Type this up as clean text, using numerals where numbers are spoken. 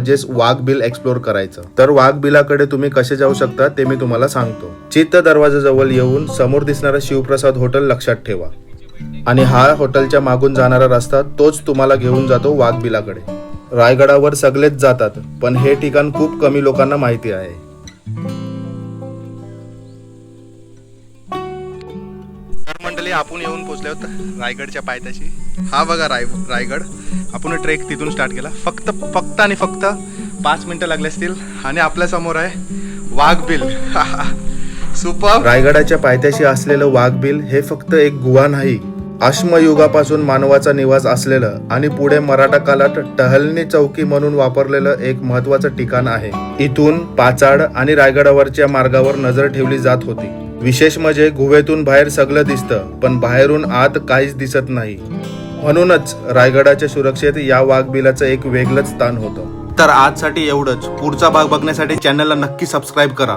म्हणजेच वाघ bill explore करायचं. तर वाघ बिलाकडे तुम्ही कसे जाऊ शकता ते मी तुम्हाला सांगतो. चित्त दरवाजाजवळ येऊन समोर दिसणारा शिवप्रसाद हॉटेल लक्षात ठेवा आणि हा हॉटेलच्या मागून जाणारा रस्ता तोच तुम्हाला घेऊन जातो वाघ बिलाकडे. रायगडावर सगळेच जातात, पण हे ठिकाण खूप कमी लोकांना माहिती आहे. मंडळी, आपण येऊन पोहोचले आहोत रायगडच्या पायथ्याशी. हा बघा रायगड. आपण ट्रेक तिथून स्टार्ट केला. फक्त आणि फक्त 5 मिनिटं लागले असतील आणि आपल्या समोर आहे वाघ बिल. सुपर. रायगडाच्या पायथ्याशी असलेलं वाघ बिल हे फक्त एक गुहा नाही, अश्मयुगापासून मानवाचा निवास असलेलं आणि पुढे मराठा काळात टहलणी चौकी म्हणून वापरलेलं एक महत्वाचं ठिकाण आहे. इथून पाचाड आणि रायगडावरच्या मार्गावर नजर ठेवली जात होती. विशेष म्हणजे गुहेतून बाहेर सगळं दिसतं, पण बाहेरून आत काहीच दिसत नाही. म्हणूनच रायगडाच्या सुरक्षेत या वाघ बिलाचं एक वेगळंच स्थान होतं. तर आजसाठी एवढंच. पुढचा भाग बघण्यासाठी चॅनलला नक्की सबस्क्राईब करा.